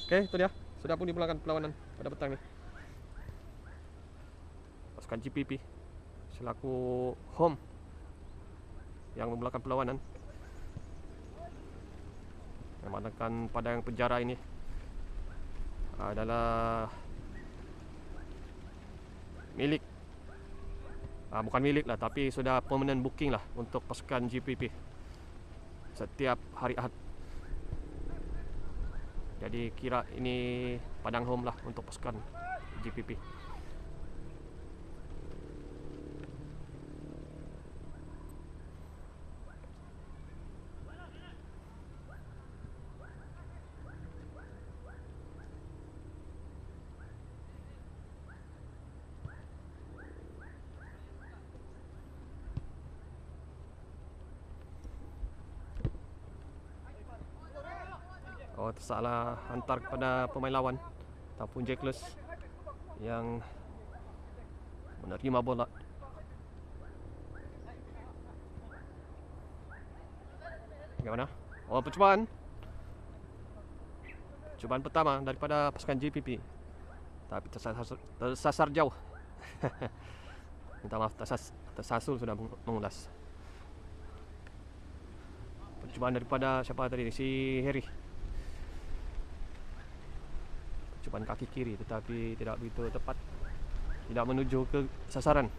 Oke, itu dia. Sudah pun dimulakan perlawanan pada petang ini. Pasukan GPP selaku home yang memulakan perlawanan memandangkan padang penjara ini adalah milik bukan milik lah, tapi sudah permanent booking lah untuk pasukan GPP setiap hari Ahad. Jadi kira ini padang home lah untuk pasukan GPP. Oh, tersalah hantar kepada pemain lawan ataupun Jackless yang menerima bola. Bagaimana? Oh, percubaan pertama daripada pasukan GPP, tapi tersasar jauh. Minta maaf, tersasul sudah mengulas. Percubaan daripada siapa tadi? Si Harry. Percubaan kaki kiri tetapi tidak begitu tepat, tidak menuju ke sasaran.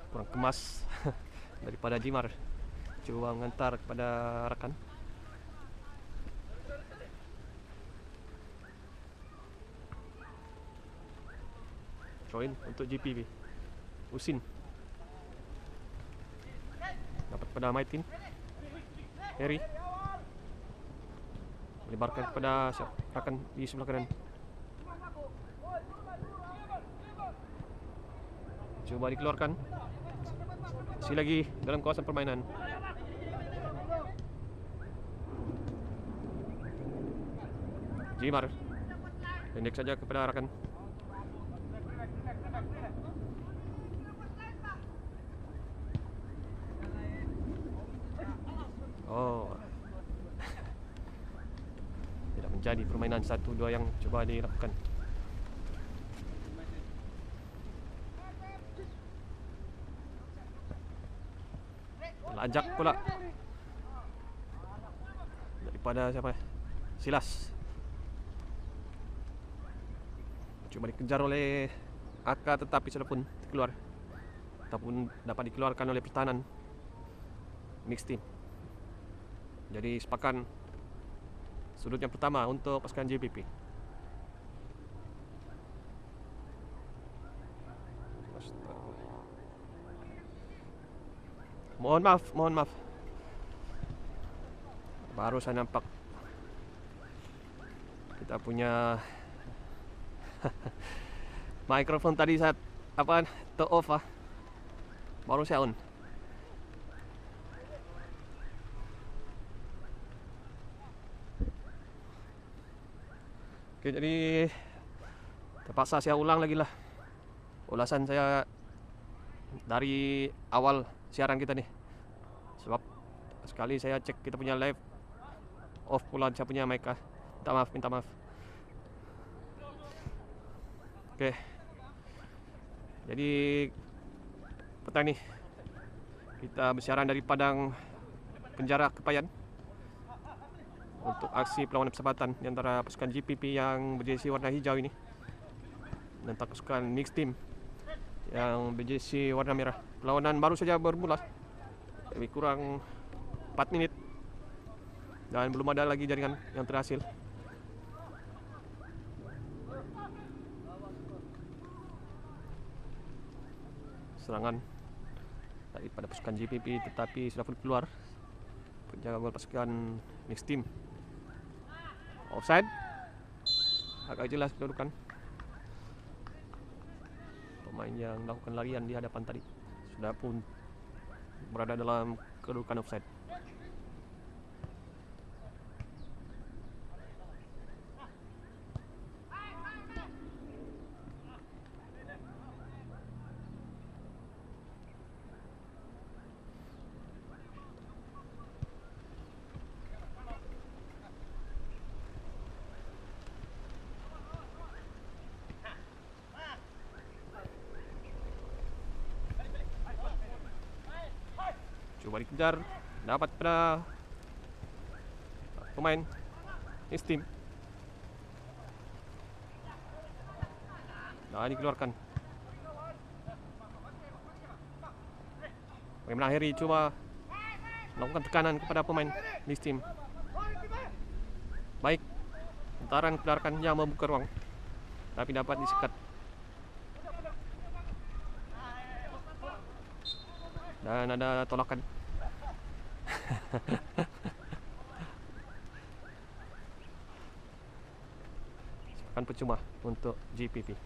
Kurang kemas daripada Jimar. Cuba mengantar kepada rakan. Throw in untuk GPP. Usin dapat kepada Maitin. Harry melebarkan kepada rakan di sebelah kanan. Coba dikeluarkan. Masih lagi dalam kawasan permainan. Jimar pendek saja kepada rakan. Oh, tidak menjadi permainan 1-2 yang coba dilakukan. Ajak pula daripada siapa? Silas. Coba dikejar oleh Aka tetapi sudah pun keluar ataupun dapat dikeluarkan oleh pertahanan mixed team. Jadi sepakan sudut yang pertama untuk pasukan JPP. Mohon maaf. Baru saya nampak kita punya mikrofon tadi saat off baru saya on. Oke, jadi terpaksa saya ulang lagi lah ulasan saya dari awal siaran kita nih, sebab sekali saya cek kita punya live off pula saya punya mic. Minta maaf. Oke, jadi petang nih kita bersiaran dari padang penjara Kepayan untuk aksi perlawanan persahabatan di antara pasukan GPP yang berjersey warna hijau ini dan pasukan mixed team yang berjersey warna merah. Perlawanan baru saja bermula, lebih kurang 4 menit dan belum ada lagi jaringan yang terhasil. Serangan daripada pasukan GPP tetapi sudah pun keluar penjaga gol pasukan mixed team. Offside, agak jelas kedudukan pemain yang melakukan larian di hadapan tadi sudah pun berada dalam kedudukan offside. Coba dikejar, dapat pada pemain Steam. Nah, dikeluarkan. Bagaimana Harry coba melakukan tekanan kepada pemain Steam. Baik, Hantaran keluarkannya membuka ruang, tapi dapat disekat. Dan ada tolakan. Akan percuma untuk GPP.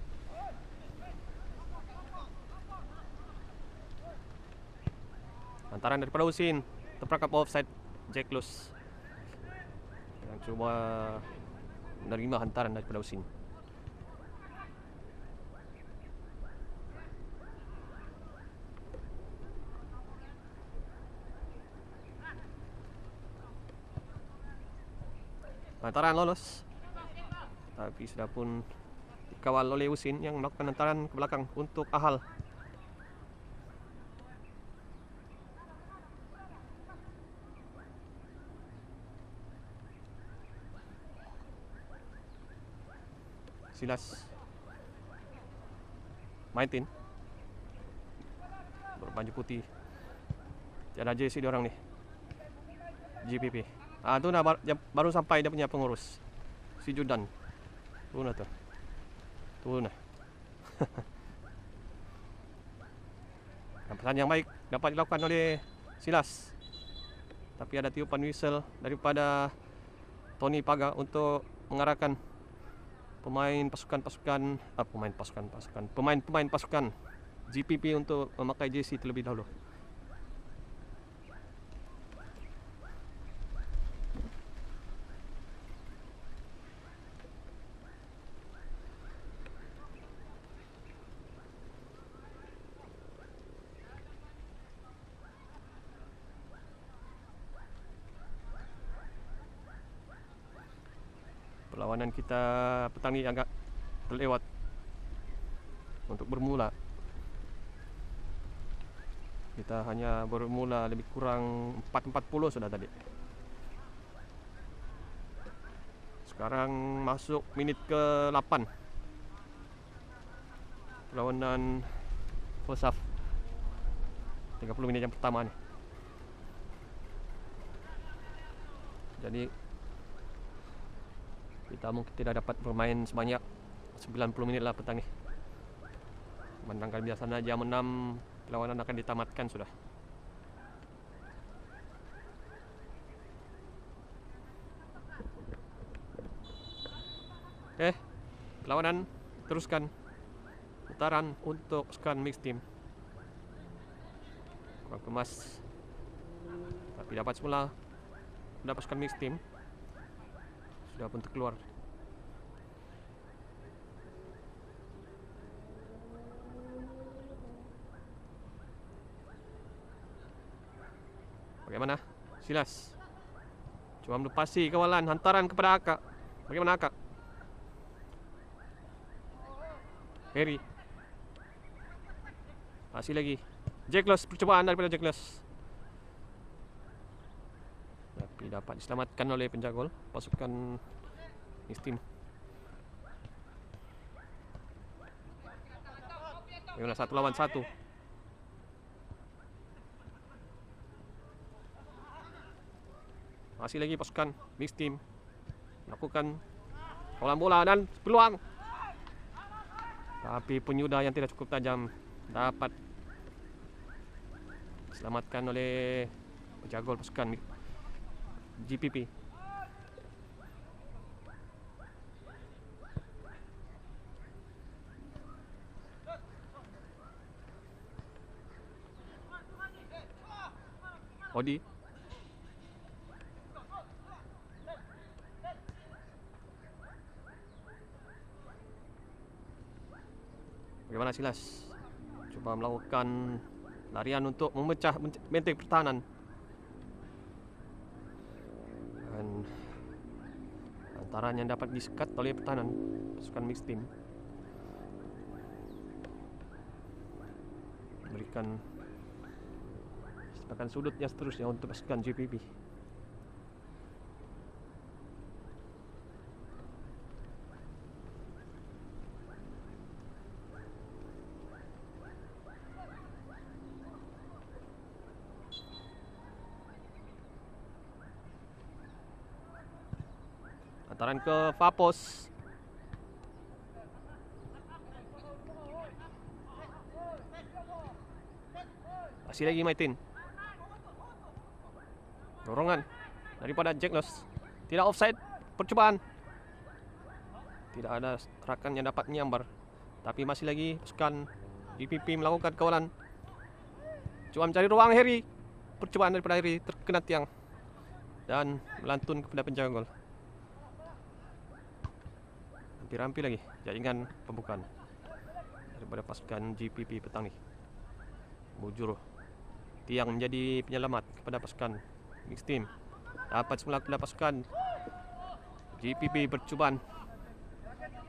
Hantaran daripada Husin, terperangkap offside Jack Loose yang cuba menerima hantaran daripada Husin. Hantaran lolos, tapi sudah pun dikawal oleh Husin yang melakukan hantaran ke belakang untuk Ahal. Silas Maintin berbaju putih, tiada jersey diorang nih GPP. Ah, tu nah baru sampai dia punya pengurus si Judan. Tu nah tu. Tu nah. Pesan yang baik dapat dilakukan oleh Silas. Tapi ada tiupan whistle daripada Tony Paga untuk mengarahkan pemain pasukan GPP untuk memakai jersey terlebih dahulu. Perlawanan kita petang ini agak terlewat untuk bermula. Kita hanya bermula lebih kurang 4.40 sudah tadi. Sekarang masuk minit ke-8 perlawanan first half, 30 minit yang pertama nih. Jadi kita mungkin tidak dapat bermain sebanyak 90 menit lah petang ni. Menangkan biasanya jam 6 perlawanan akan ditamatkan sudah. Perlawanan teruskan. Putaran untuk pasukan mixed team. Kurang kemas, tapi dapat semula pasukan mixed team. Sudah pun terkeluar. Bagaimana? Silas coba melepasi kawalan, hantaran kepada Aka. Bagaimana Aka? Harry masih lagi. Jack Loose, percobaan daripada Jack Loose, tapi dapat diselamatkan oleh penjaga gol pasukan Steam. Bagaimana 1 lawan 1? Masih lagi pasukan mixed team melakukan kawalan bola dan peluang, tapi penyudah yang tidak cukup tajam dapat diselamatkan oleh penjaga gol pasukan GPP. Odi bagaimana Silas coba melakukan larian untuk memecah benteng pertahanan, dan hantaran yang dapat disekat oleh pertahanan pasukan mixed team memberikan Akan sudutnya seterusnya untuk pasukan JPP. Antaran ke Fapos. Masih lagi Maitin. Dorongan daripada Jack Loss. Tidak offside. Percobaan. Tidak ada rakan yang dapat menyambar. Tapi masih lagi pasukan JPP melakukan kawalan. Coba mencari ruang Harry. Percobaan daripada Harry terkena tiang dan melantun kepada penjaga gol. Hampir-hampir lagi jaringan pembukaan daripada pasukan JPP petang ni. Bujur tiang menjadi penyelamat kepada pasukan mixed team. Dapat semula kepada pasukan JPP percubaan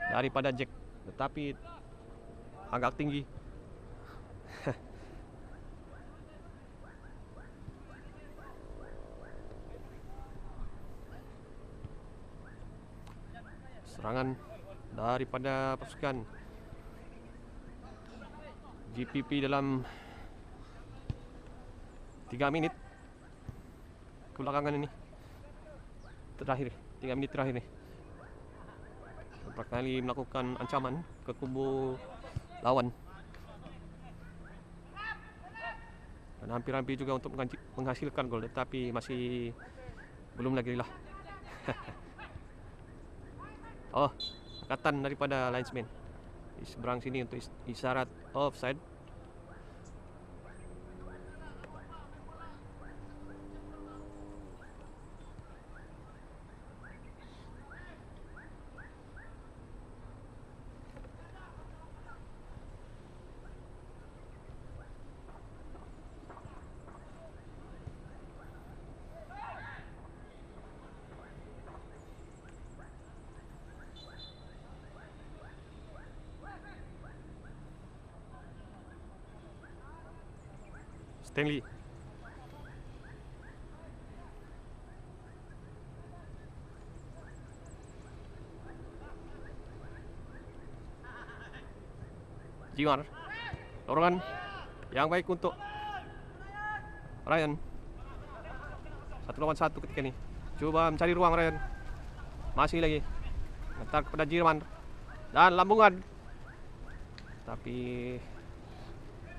daripada Jack, tetapi agak tinggi. Serangan daripada pasukan JPP dalam 3 minit kebelakangan ini. Terakhir 3 minit terakhir ni beberapa kali melakukan ancaman ke kubu lawan dan hampir-hampir juga untuk menghasilkan gol, tetapi masih belum lagi lah. Oh, angkatan daripada linesman di seberang sini untuk isyarat offside. Stanley. Jimar. Dorongan yang baik untuk Ryan. 1 lawan 1 ketika ini. Coba mencari ruang Ryan. Masih lagi. Antar kepada Jirman. Dan lambungan. Tapi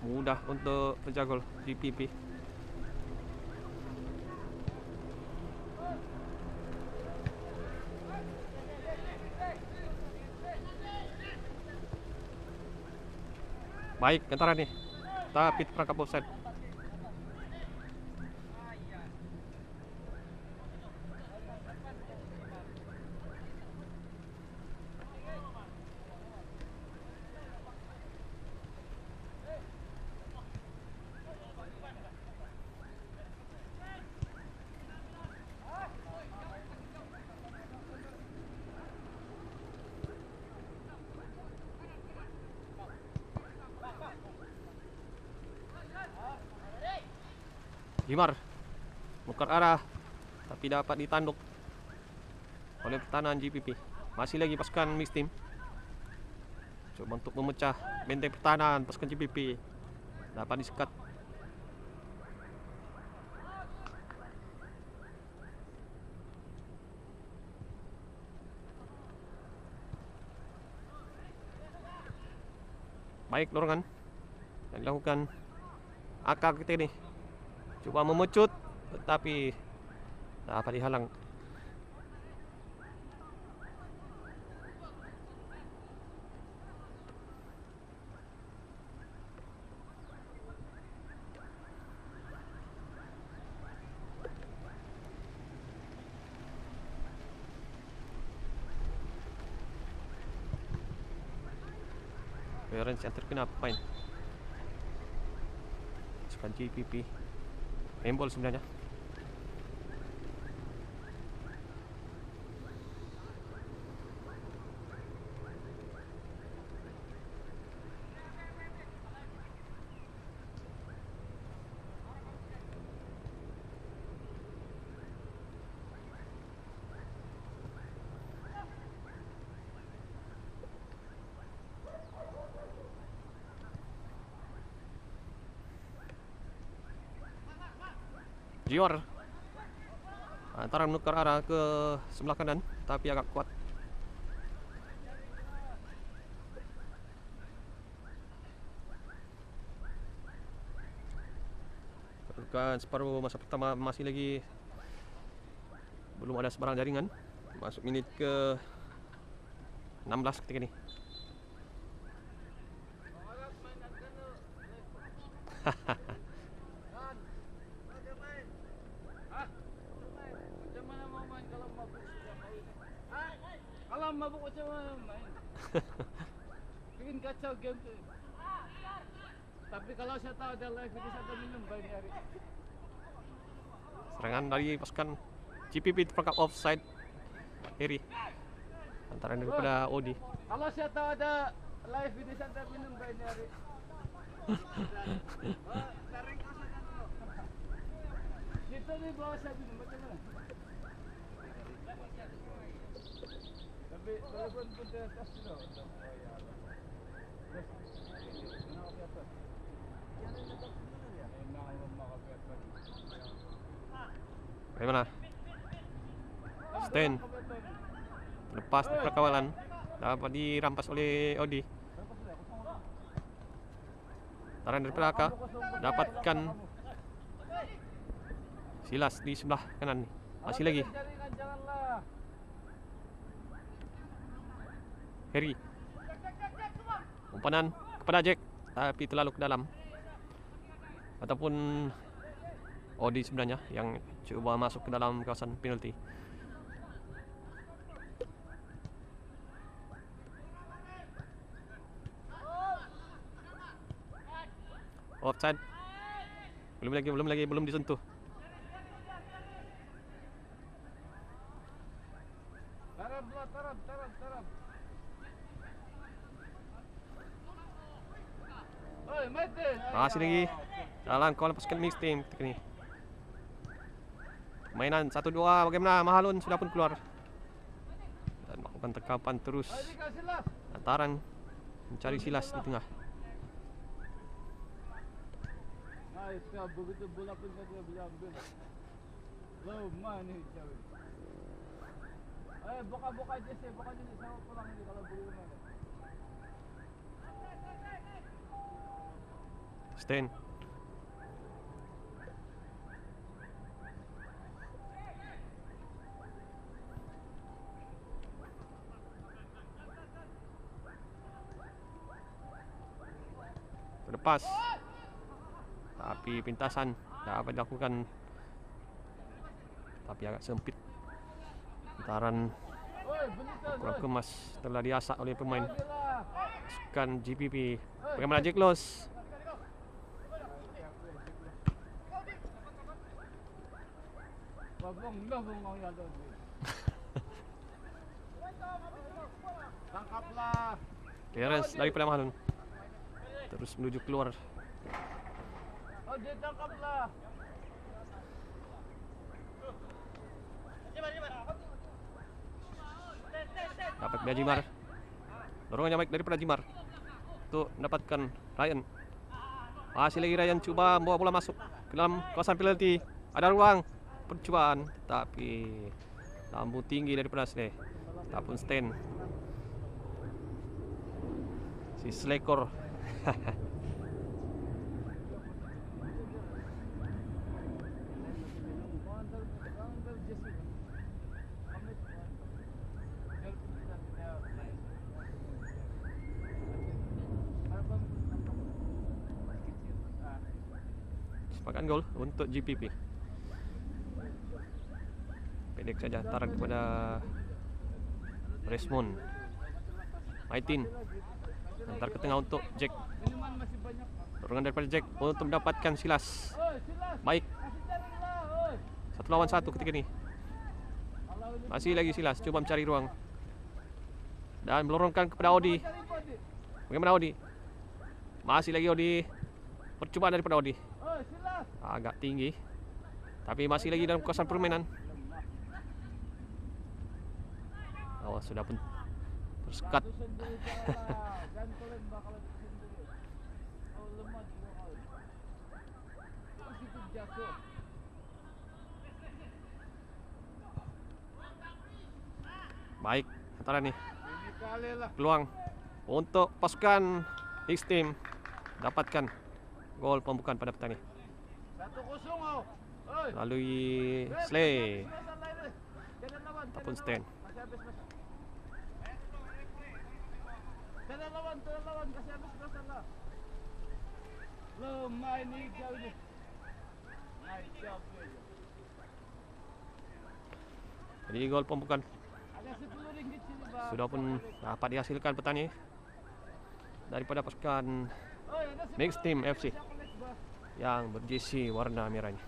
mudah untuk penjaga gol JPP. Baik antara nih, tapi terperangkap offside. Jimar bukan arah, tapi dapat ditanduk oleh pertahanan JPP. Masih lagi pasukan mixed team coba untuk memecah benteng pertahanan pasukan JPP. Dapat disekat. Baik dorongan yang dilakukan Akak kita ini. Coba memecut, tetapi dapat dihalang. Clearance yang terkena pemain pasukan JPP. Embol sebenarnya. Jior antara menukar arah ke sebelah kanan, tapi agak kuat. Kedudukan separuh masa pertama masih lagi belum ada sebarang jaringan. Masuk menit ke 16 ketika ini. Kalau mabuk macam mana main? Bikin kacau game tu. Tapi kalau saya tahu ada live ini saya minum banyak hari. Serangan dari pasukan GPP terperangkap offside. Heri antara daripada Odi. Kalau saya tahu ada live ini saya minum banyak hari. Kita ni bawa saya minum macam mana? Tapi walaupun pun dia tas tu. Bagaimana? Sten lepas perkawalan dapat dirampas oleh Odi. Taran dari Pelaka dapatkan Silas di sebelah kanan. Masih lagi Heri, umpanan kepada Jack tapi terlalu ke dalam, ataupun Odi sebenarnya yang cuba masuk ke dalam kawasan penalti. Offside. Belum disentuh. Tarap. Oi, mate. Masih lagi dalam kawalan pasukan mixed team ketika ini. Mainan 1-2, bagaimana? Mahalun sudah pun keluar dan melakukan tekapan terus. Taran mencari Silas di tengah. Nice, begitu bola pun dia boleh ambil. Low money jauh. Buka je saya, buka je sama pulang ni kalau boleh mana. Sten. Terlepas. Tapi pintasan dapat dilakukan, tapi agak sempit. Taran kurang kemas telah diasak oleh pemain pasukan GPP. Bagaimana Jack Los? Tangkaplah. Clearance daripada Mahalun. Terus menuju keluar. Oh, dia tangkaplah. Dapat dari Jimar. Dorongannya baik daripada Jimar untuk mendapatkan Ryan. Masih lagi Ryan coba membawa bola masuk ke dalam kawasan penalti. Ada ruang percubaan, tapi lambung tinggi daripada Sleh ataupun Sten. Si Slekor. Sepakan gol untuk GPP. Pendek saja taran kepada Resmond. Maitin antar ke tengah untuk Jack. Dorongan daripada Jack untuk mendapatkan Silas. Baik. 1 lawan 1 ketika ini. Masih lagi Silas coba mencari ruang dan melorongkan kepada Odi. Bagaimana Odi? Masih lagi Odi. Percubaan daripada Odi. Agak tinggi, tapi masih lagi dalam kawasan permainan. Awas sudah pun tersekat. Baik, antara nih Ini kali lah. peluang untuk pasukan Mixed Team dapatkan gol pembukaan pada petang ini 1-0 oh. Oi. melalui Beb, Slay masih habis masa lain, eh. Jangan lawan, ataupun jangan Stan. lawan. Masih habis masa. Jangan lawan, kasih habis masa lah. Lemah ini kau ni. Naik jauh dia. Jadi gol pembukaan Ada 10 ringgit sini, Bang. sudah pun dapat dihasilkan petang ini daripada pasukan Oi, ada 10 Mixed Team FC coklat, Bang. yang berjersey warna merah ini.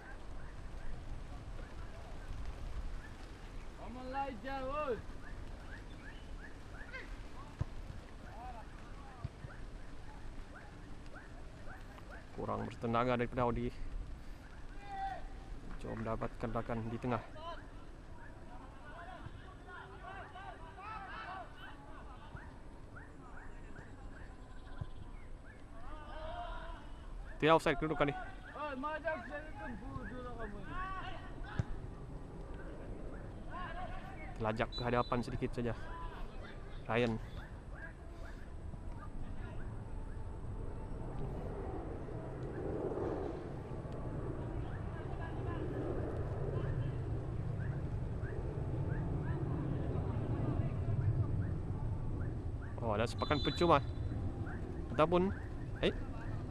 Amal lai jauh, oi. Kurang bertenaga daripada Audi. Coba mendapatkan rakan di tengah. Tidak offside kedudukan ni. Oi, majak saya tu bodoh lah kamu ni. Terlajak ke hadapan sedikit saja Ryan. Oh, ada sepakan percuma ataupun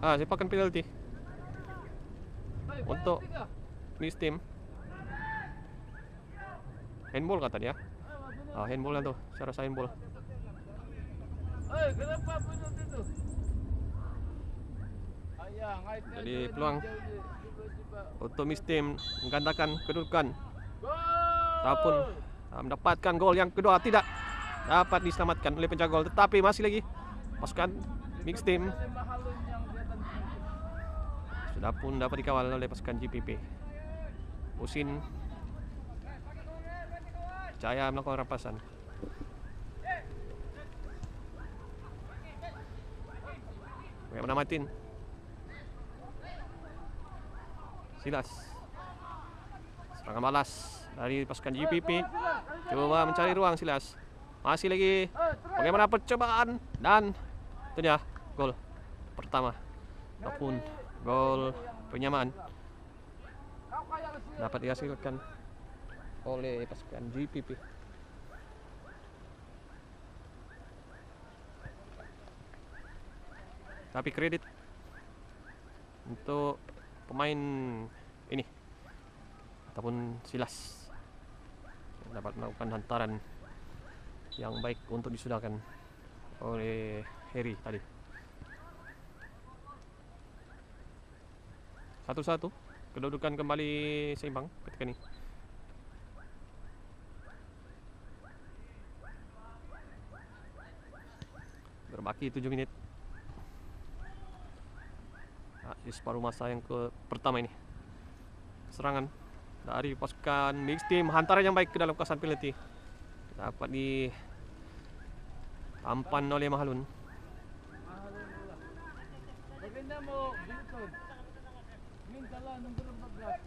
sepakan penalti Oi, untuk penalti kah? Mixed Team. Handball kata dia. Handball lah tu. Saya rasa handball. Oi, kenapa penalti tu? Ayah, ngaitnya Jadi tu peluang jauh je. Tiba-tiba. untuk Mixed Team menggandakan kedudukan Gol! ataupun mendapatkan gol yang kedua. Tidak dapat diselamatkan oleh penjaga gol, tetapi masih lagi pasukan Mixed Team Lima halun yang di atas penalti. sudah pun dapat dikawal oleh pasukan GPP. Usin Jaya melakukan rampasan. Bagaimana Martin? Silas. Serangan balas dari pasukan GPP. Coba mencari ruang Silas. Masih lagi. Bagaimana percobaan dan tentunya gol pertama ataupun gol penyamaan Kau kayak mesti dapat dihasilkan oleh pasukan GPP. Tapi kredit untuk pemain ini ataupun Silas yang dapat melakukan hantaran yang baik untuk disudahkan oleh Harry tadi. 1-1, kedudukan kembali seimbang ketika ini. Berbaki 7 menit. Di separuh masa yang pertama ini. Serangan dari pasukan Mixed Team, hantaran yang baik ke dalam kawasan penalti. Dapat ditampan oleh Mahalun. mahalun pula. Bagaimana mau bintun? Mintalah nombor 14.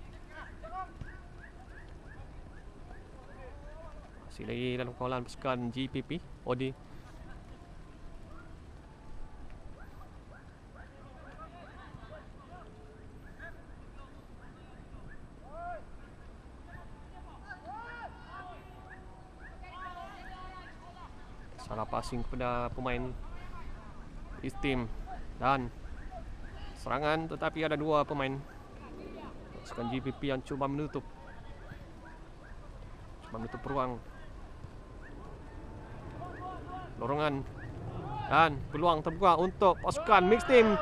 Masih lagi dalam kawalan pasukan GPP Odi. Salah passing kepada pemain Istim dan serangan, tetapi ada dua pemain pasukan GPP yang cuba menutup ruang. Dorongan dan peluang terbuka untuk pasukan Mixed Team.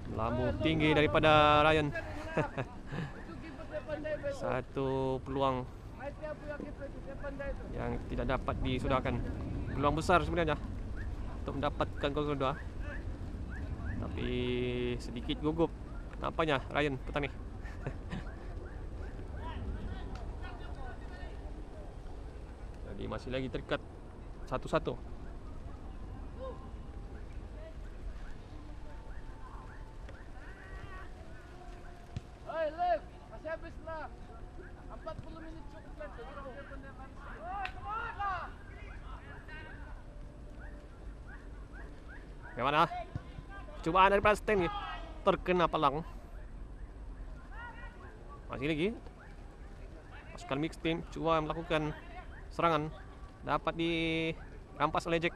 Melambung tinggi daripada Ryan. Itu kiper dia pandai betul. Satu peluang Mati apa yang kiper dia pandai tu. yang tidak dapat disudahkan. Peluang besar sebenarnya untuk mendapatkan gol kedua, tapi sedikit gugup nampaknya Ryan petang ni. Jadi masih lagi terikat 1-1. Oi, Lev, masih habis lah. 40 minit cukup Bagaimana? Cobaan dari Sten nih. Terkena palang. Masih lagi. Pasukan mix team coba melakukan serangan. Dapat dirampas oleh Jack.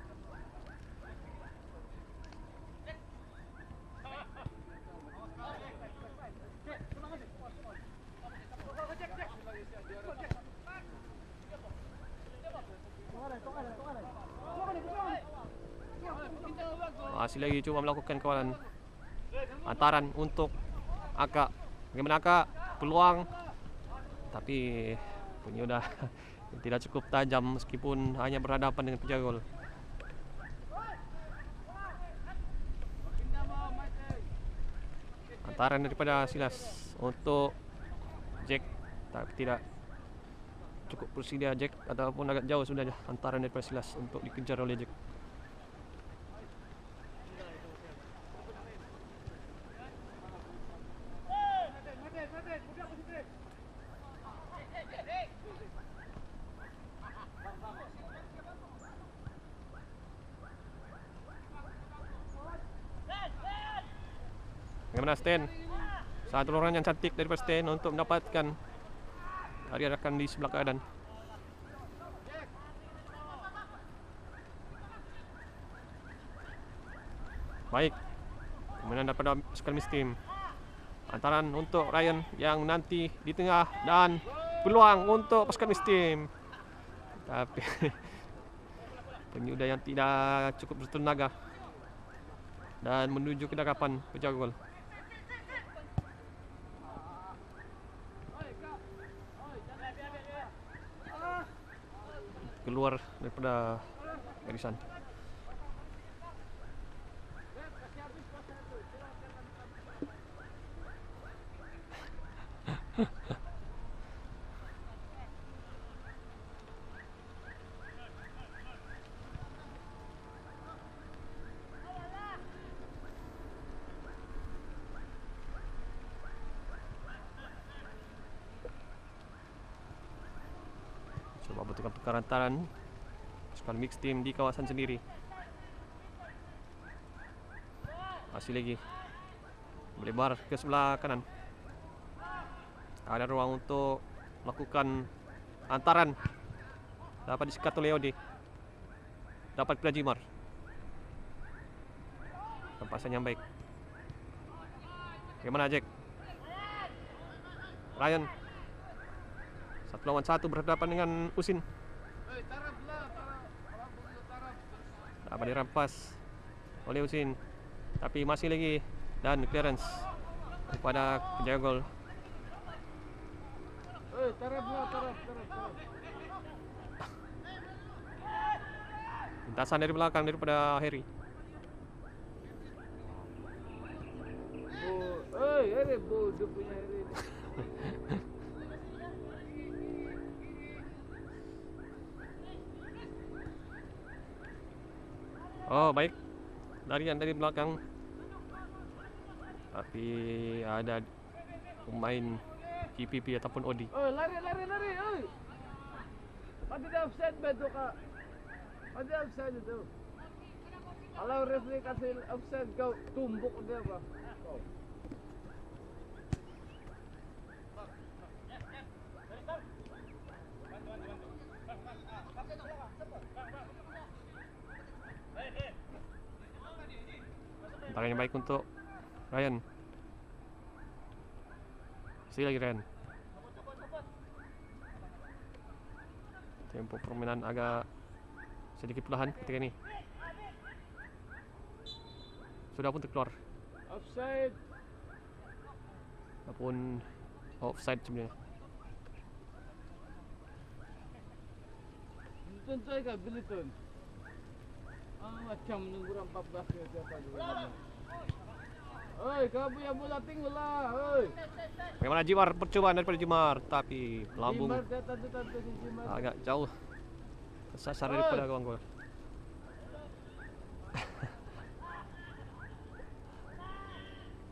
Masih lagi coba melakukan kawalan antaran untuk Aka. Bagaimana Aka? Peluang, tapi punya udah tidak cukup tajam meskipun hanya berhadapan dengan penjaga gol. Antaran daripada Silas untuk Jack, tapi tidak cukup bersedia Jack, ataupun agak jauh sudah antaran daripada Silas untuk dikejar oleh Jack. Bagaimana Sten? Satu orang yang cantik daripada Sten untuk mendapatkan ariakan di sebelah kanan. Baik, kemudian daripada Skull Team. Antaran untuk Ryan yang nanti di tengah dan peluang untuk pasukan Team. Tapi penyudah yang tidak cukup bertenaga dan menuju ke daratan penjaga gol. Keluar daripada barisan. Coba betulkan perkarantaran pasukan mix team di kawasan sendiri. Masih lagi melebar ke sebelah kanan. Ada ruang untuk melakukan antaran. Dapat disikat oleh Odi. Dapat pula Jimar. Tempasan yang baik. Bagaimana Jack? Ryan. 1 lawan 1 berhadapan dengan Usin. Dapat dirampas oleh Usin. Tapi masih lagi dan clearance kepada penjaga gol. Lintasan dari belakang daripada Harry. Harry dia punya Harry. Oh baik, larian dari belakang, tapi ada pemain GPP ataupun Odi. Lari. Pati dia offside ba itu ka? Pati offside itu. Kalau referee kasih offside kau tumbuk dia ba? Tangan yang baik untuk Ryan. Masih lagi Ryan. Tempo permainan agak sedikit perlahan ketika ini. Sudah pun terkeluar. Offside. Ataupun offside sebenarnya. Tuntun ka Billiton. Macam nunggu 14 ke siapa dulu. Kau punya bola tinggal lah. Bagaimana Jimar? Percobaan daripada Jimar, tapi lambung Jimar. agak jauh kesasar daripada gawang gol.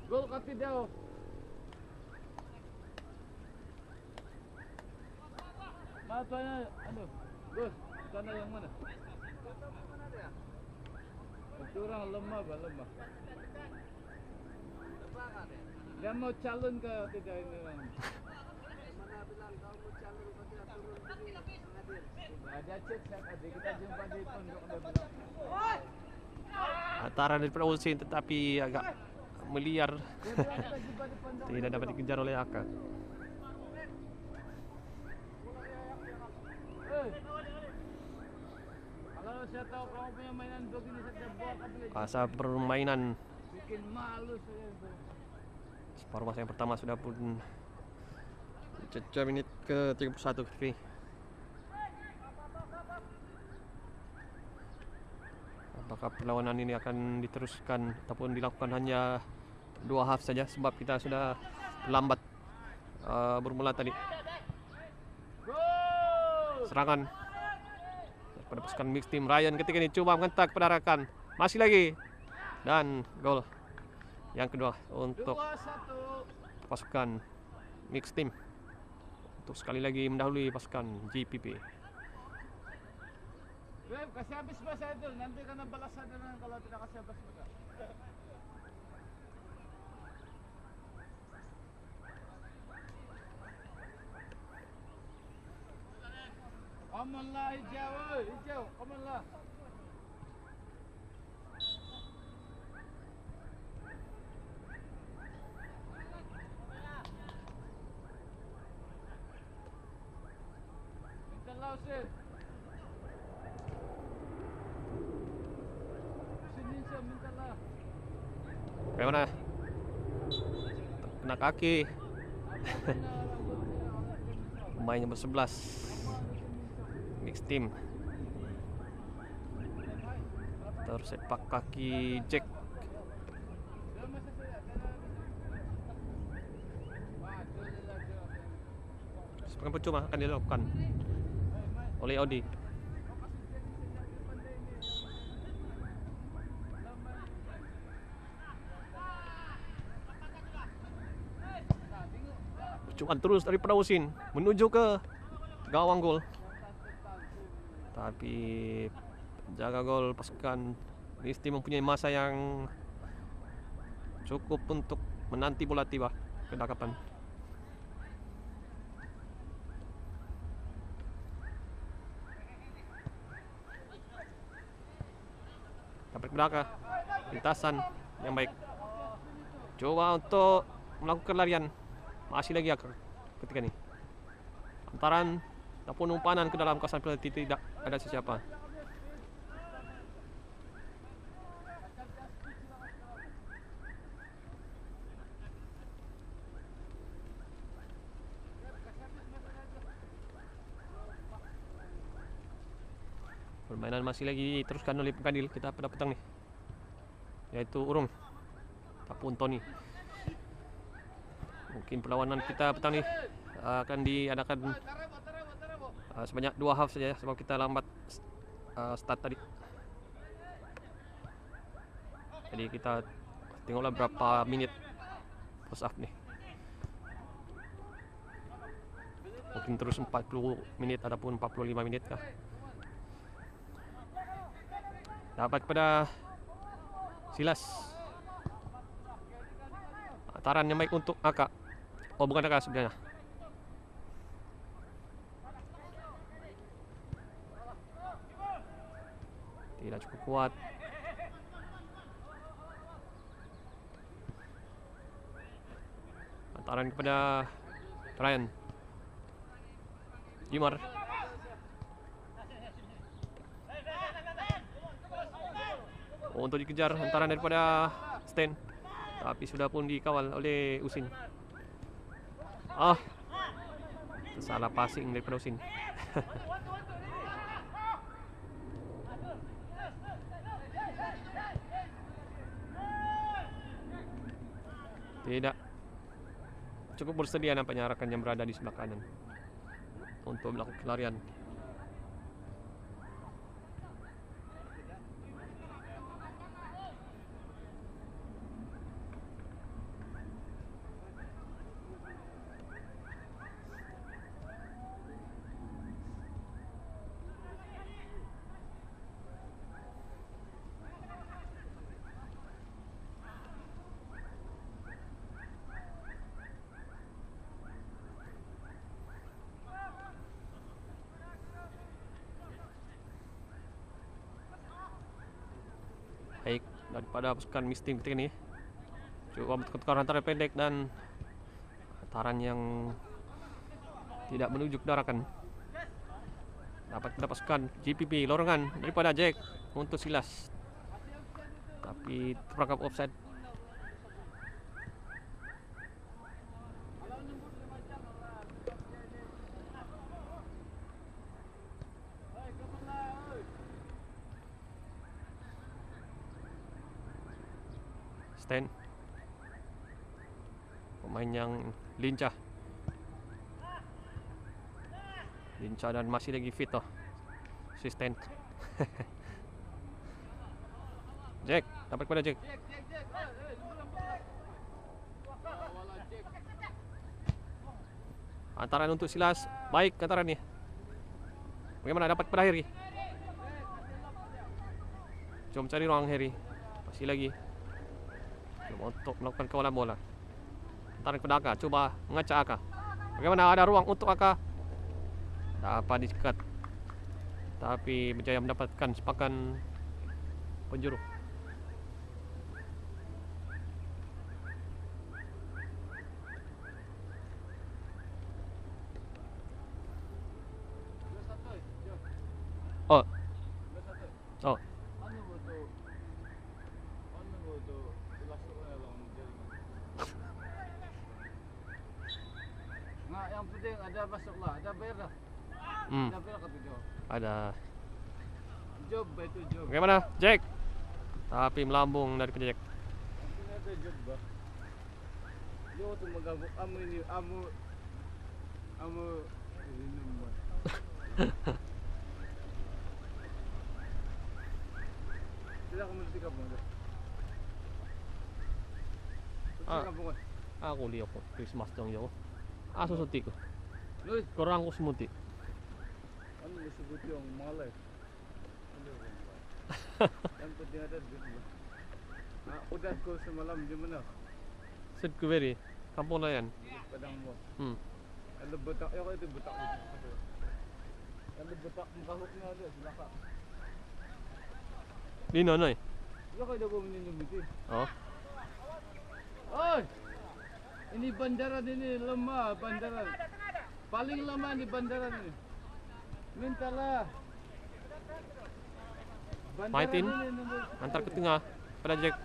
Gol kati dia. Apa na, ano? Bos, sana yang mana? Itu orang lemah ba, lemah. Dia mau calon ke tidak ini orang? Mana bilang kau mau calon pasti turun sini hadir. Ada chat tadi kita jumpa di pondok dia bilang. Ataran daripada Usin tetapi agak meliar. Dia bilang kita jumpa di pondok. Tidak dapat dikejar oleh Aka. Eh. Kalau saya tahu kamu punya mainan begini saya buat apa lagi? Fase permainan Bikin malu saya itu. separuh masa yang pertama sudah pun cecah menit ke 31 Fikri. Apakah perlawanan ini akan diteruskan ataupun dilakukan hanya 2 half saja sebab kita sudah lambat bermula tadi. Gol! Serangan pada pasukan mix team. Ryan ketika ini coba mengentak kepada rakan. Masih lagi. Dan gol yang kedua untuk 2-1. pasukan mix team. Untuk sekali lagi mendahului pasukan GPP. Beb, kasih habis ba saya itu? Nanti kena balasan dengan kalau tidak kasih habis juga. Come on lah hijau, oi, hijau, come on lah. Minta lah Usin. Usin Insa, minta lah. Bagaimana? Kena kaki. Pemain nomor 11 mix team tersepak kaki Jack. Sepakan percuma akan dilakukan oleh Audi. Percubaan terus daripada Usin menuju ke gawang gol. Tapi jaga gol pasukan Listi mempunyai masa yang cukup untuk menanti bola tiba ke dakapan. Dapat ke belakang. Lintasan yang baik. Coba untuk melakukan larian. Masih lagi ketika ini. Antaran ataupun umpanan ke dalam kawasan penalti tidak ada sesiapa. Permainan masih lagi diteruskan oleh pengadil kita pada petang nih, yaitu Urung ataupun Tony. Mungkin perlawanan kita petang nih akan diadakan sebanyak 2 half saja sebab kita lambat start tadi. Jadi kita tengoklah berapa minit first half nih. Mungkin terus 40 menit ataupun 45 menit kah. Dapat kepada Silas. Taran yang baik untuk Aka. Oh, bukan Aka sebenarnya. Tidak cukup kuat. Antaran kepada Ryan. Jimar. Untuk dikejar antaran daripada Stan. Tapi sudah pun dikawal oleh Usin. Salah passing daripada Usin. Tidak cukup bersedia nampaknya rakan yang berada di sebelah kanan untuk melakukan pelarian. Baik, daripada pasukan mistim ketika ini coba bertukar antara pendek dan hantaran yang tidak menuju ke darakan. Dapat kita pasukan GPP lorongan daripada Jack untuk Silas, tapi terperangkap offside. Stand, pemain yang lincah dan masih lagi fit toh, asisten. Jack, dapat pada Jack. Antaran untuk Silas, baik antaran nih. Bagaimana dapat pada Harry? Jom cari ruang Harry, masih lagi. Coba untuk melakukan kawalan bola. Antaran kepada Aka, coba mengacak Aka. Bagaimana, ada ruang untuk Aka? Dapat disekat, tapi berjaya mendapatkan sepakan penjuru. Oh, oh, Nah, yang penting ada masuklah, ada bayar dah. Ada bayar kata dia. ada. Job itu job. Bagaimana, Jack? Tapi melambung dari Jack. Ini ada job bah. Yo tu mengganggu amu ini, amu ini nombor. Tidak kamu di kampung dah. Di kampung kan? Aku lihat kok Christmas dong yo. Aso suti ko. Loh, Korang ko semuti. ano disebut yung malay? Yang penting ada duit bah. Ah, udah kau semalam di mana? Sud ko very. Kampung na yan. Padang mo. Hmm. Ada betak, ya itu betak gitu. Ada betak mukahuknya ada di belakang. Di nonoy. Ya kayak dah gua minum itu. Oh. Oi, ini bandaran ini lemah bandaran. Paling lemah di bandaran ini. Mintalah. Bandaran Maitin, ini nombor antar ke tengah pada Jack.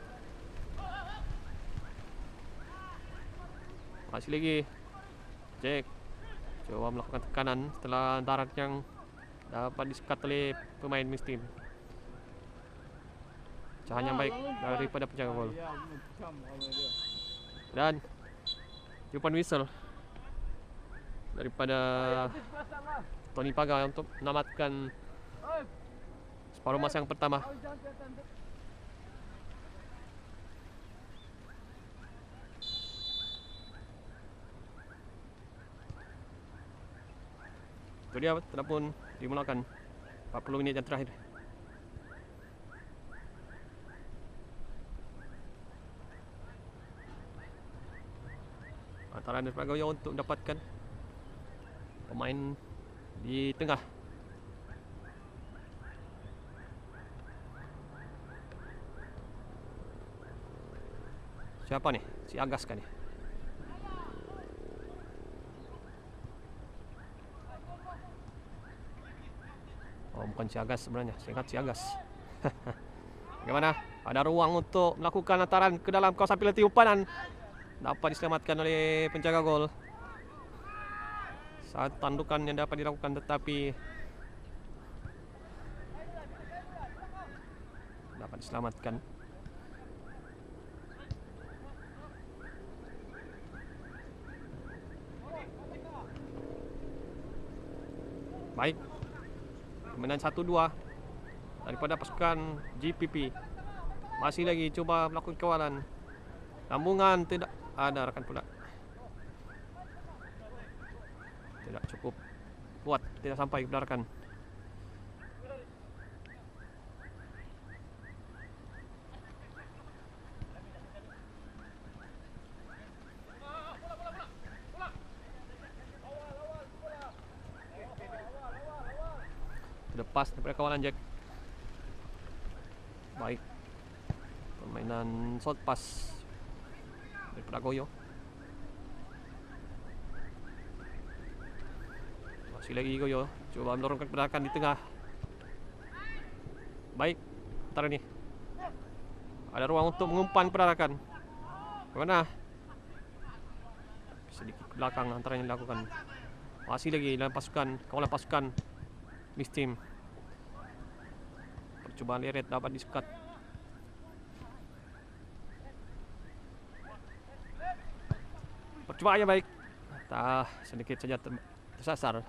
Masih lagi Jack coba melakukan tekanan setelah antaran yang dapat disekat oleh pemain mistim. Cahaya yang baik daripada penjaga gol. Ya, macam sama dia. Dan tiupan whistle daripada Habis pasang lah. Tony Paga untuk menamatkan Oi, separuh masa yang pertama. kau jangan kelihatan. Itu dia telah pun dimulakan 40 minit yang terakhir. Antaran daripada Goyo untuk mendapatkan pemain di tengah. Siapa nih? Si Agas kan nih? Oh, bukan si Agas sebenarnya, singkat si Agas. Bagaimana? Ada ruang untuk melakukan antaran ke dalam kawasan penalti umpanan. Dapat diselamatkan oleh penjaga gol. Saat tandukan yang dapat dilakukan tetapi dapat diselamatkan. Baik. Kemenangan 1-2 daripada pasukan GPP. Masih lagi coba melakukan kawalan. Lambungan tidak ada rekan pula. Tidak cukup kuat, tidak sampai ke rekan. Lepas daripada kawalan Jack. Baik. Permainan short pass daripada Goyo. Masih lagi Goyo, coba mendorongkan pergerakan di tengah. Baik, antara ni ada ruang untuk mengumpan pergerakan. Bagaimana? Sedikit ke belakang antara yang dilakukan. Masih lagi dalam pasukan, kawalan pasukan Miss Team. Percubaan leret dapat disekat. Percubaan yang baik. Sedikit saja tersasar.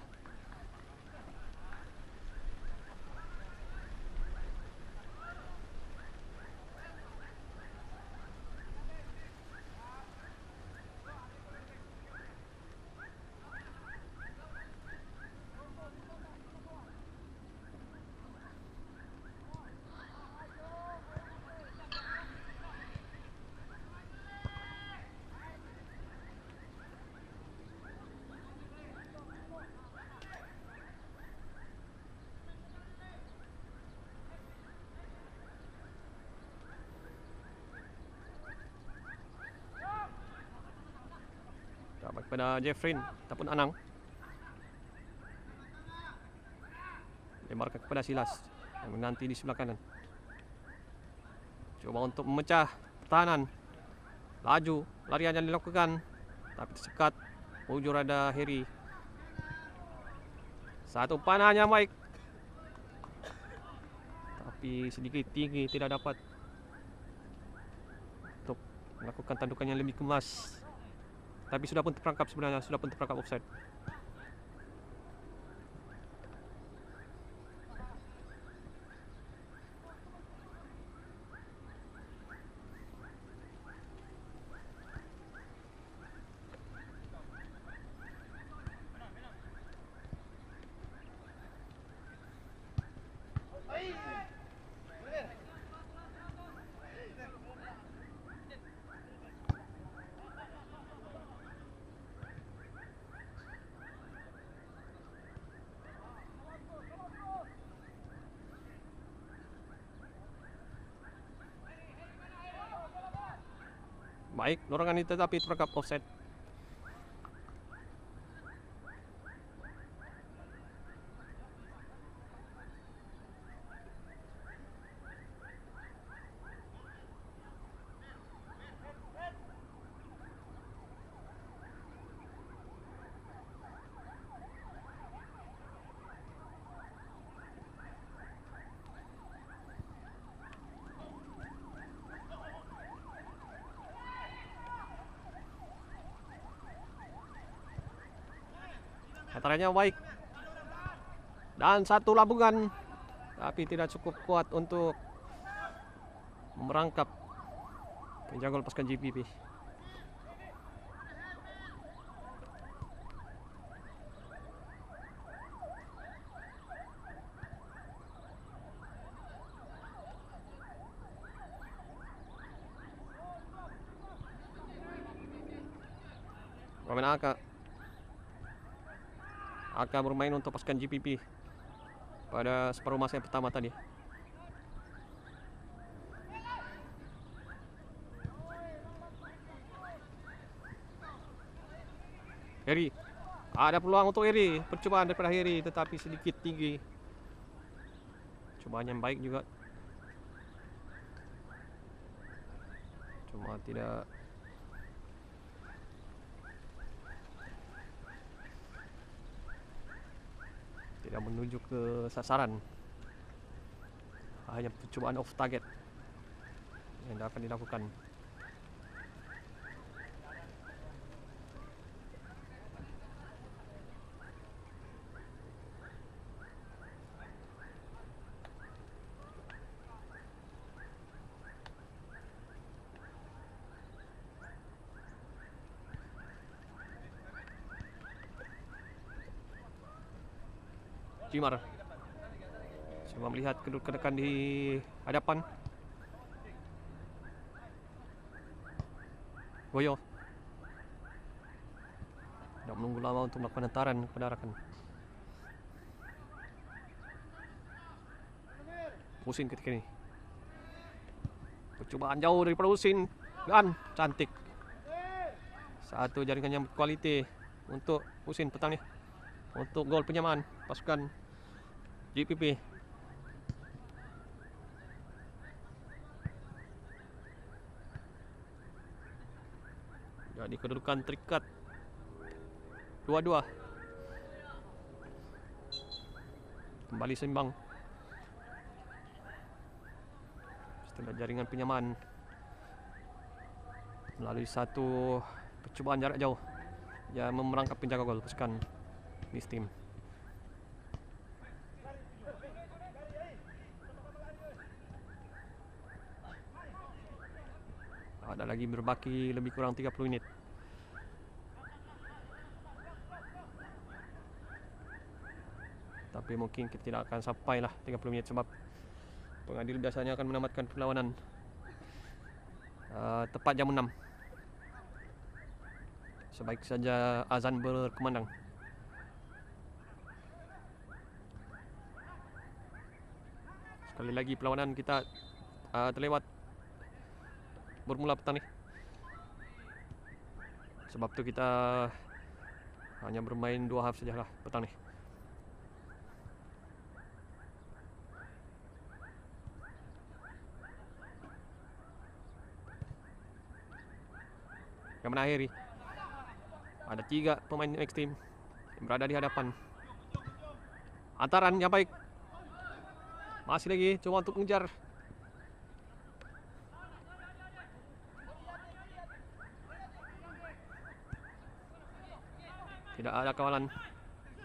Dapat kepada Jeffrin ataupun Anang. Lemparkan kepada Silas yang menanti di sebelah kanan. Coba untuk memecah pertahanan. Laju larian yang dilakukan, tapi tersekat. Ujur ada Harry. Satu panah yang baik, tapi sedikit tinggi, tidak dapat untuk melakukan tandukan yang lebih kemas. Tapi sudah pun terperangkap sebenarnya, sudah pun terperangkap offside. Baik, dorongan ini tetapi terperangkap offside. Antaranya baik. Dan satu lambungan, tapi tidak cukup kuat untuk merangkap penjaga lepaskan GPP. Pemain akan bermain untuk pasukan GPP pada separuh masa yang pertama tadi. Harry, ada peluang untuk Harry. Percubaan daripada Harry tetapi sedikit tinggi. Cubaan yang baik juga, cuma tidak menuju ke sasaran. Hanya percubaan off target yang dapat dilakukan. Jimar coba melihat kedudukan di hadapan. Goyo tidak menunggu lama untuk melakukan hantaran kepada rakan. Pusing ketika ini. Percubaan jauh daripada Husin dan cantik. Satu jaringan yang berkualiti untuk Husin petang ni. Untuk gol penyamaan pasukan GPP. Jadi kedudukan terikat 2-2. Kembali seimbang. Setelah jaringan penyamaan melalui satu percubaan jarak jauh yang memerangkap penjaga gol pasukan Miss Team. Ada lagi berbaki lebih kurang 30 minit. Tapi mungkin kita tidak akan sampailah 30 menit sebab pengadil biasanya akan menamatkan perlawanan tepat jam 6. Sebaik saja azan berkumandang. Sekali lagi perlawanan kita terlewat bermula petang ni. Sebab tu kita hanya bermain 2 half sajalah petang ni. Yang mengakhiri ada 3 pemain Max Team yang berada di hadapan. Hantaran yang baik. Masih lagi coba untuk mengejar. Tidak ada kawalan.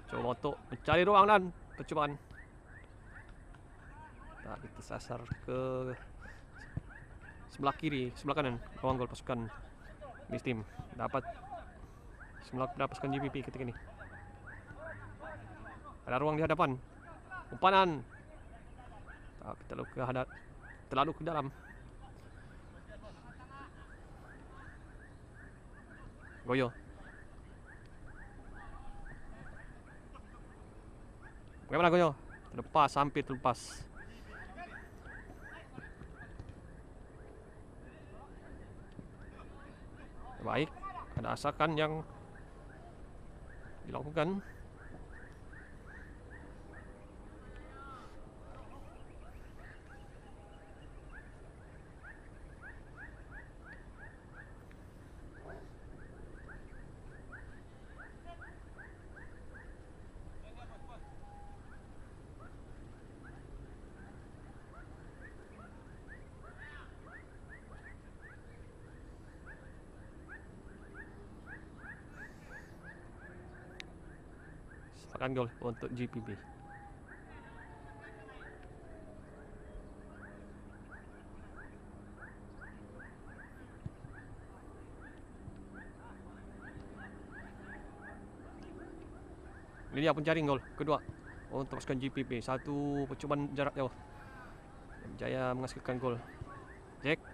Coba untuk mencari ruang dan percubaan. Tapi tersasar ke sebelah kiri, sebelah kanan ruang gol pasukan Miss Team. Dapat pasukan GPP ketika ini. Ada ruang di hadapan. Umpanan. Tapi terlalu ke dalam. Goyo. Bagaimana Goyo? Terlepas, hampir terlepas. Baik, ada asakan yang dilakukan. Sepakan gol untuk GPP. Ini dia penjaring gol kedua untuk pasukan GPP. Satu percubaan jarak jauh berjaya menghasilkan gol. Jack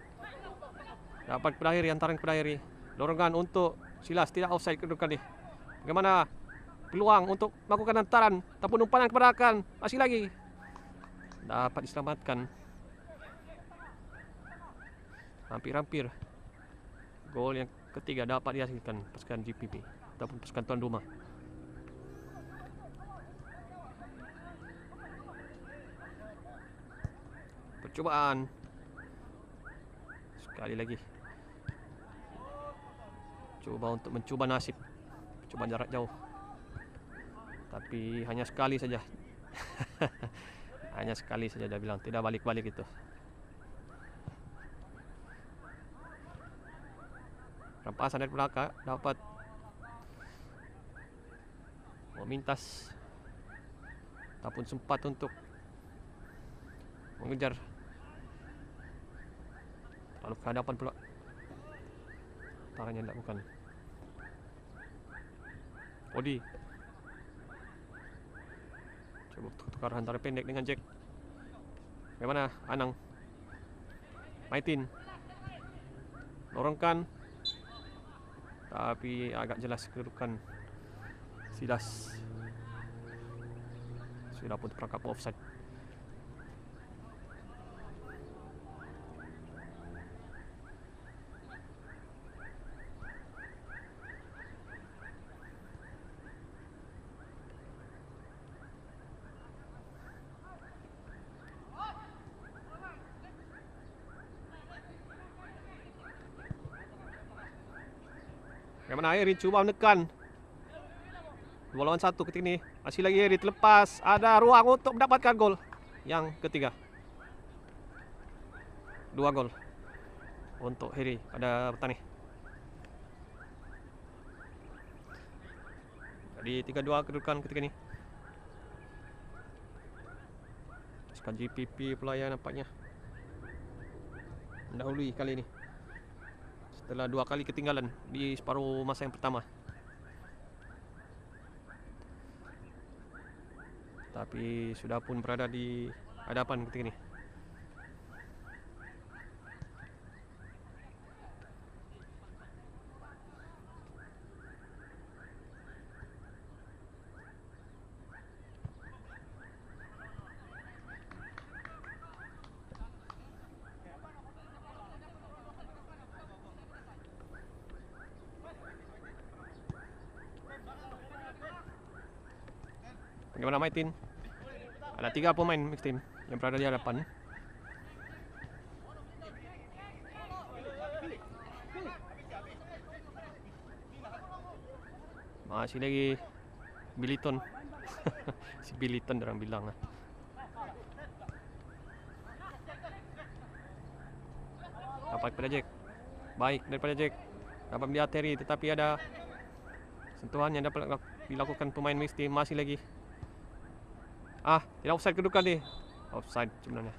dapat berakhiri, hantaran berakhiri. Dorongan untuk Silas, tidak offside kedudukan ni. Bagaimana peluang untuk melakukan hantaran ataupun umpanan kepada Akan? Masih lagi dapat diselamatkan. Hampir-hampir gol yang ketiga dapat dihasilkan pasukan GPP ataupun pasukan tuan rumah. Percubaan sekali lagi, coba untuk mencuba nasib, percubaan jarak jauh, tapi hanya sekali saja. Hanya sekali saja dia bilang, tidak balik-balik itu. Rampasan dari belakang dapat memintas ataupun sempat untuk mengejar. Lalu ke hadapan pula tangannya dilakukan. Odi coba tukar hantaran pendek dengan Jack. Bagaimana Anang? Maitin lorongkan, tapi agak jelas kedudukan Silas. Sudah pun terperangkap offside. Bagaimana Heri coba menekan. 2 lawan 1 ketika ini. Masih lagi Heri terlepas. Ada ruang untuk mendapatkan gol yang ketiga. 2 gol untuk Heri pada petang ini. Jadi 3-2 kedudukan ketika ini. Pasukan GPP pula yang nampaknya mendahului kali ini setelah 2 kali ketinggalan di separuh masa yang pertama. Tapi sudah pun berada di hadapan ketika ini. Bagaimana Maitin? Ada 3 pemain mixed team yang berada di hadapan. Masih lagi Biliton. Si Biliton orang bilang lah. Dapat pada Jack. Baik daripada Jack. Dapat melihat Terry, tetapi ada sentuhan yang dapat dilakukan pemain mixed team. Masih lagi. Tidak offside kedudukan ni. Offside sebenarnya.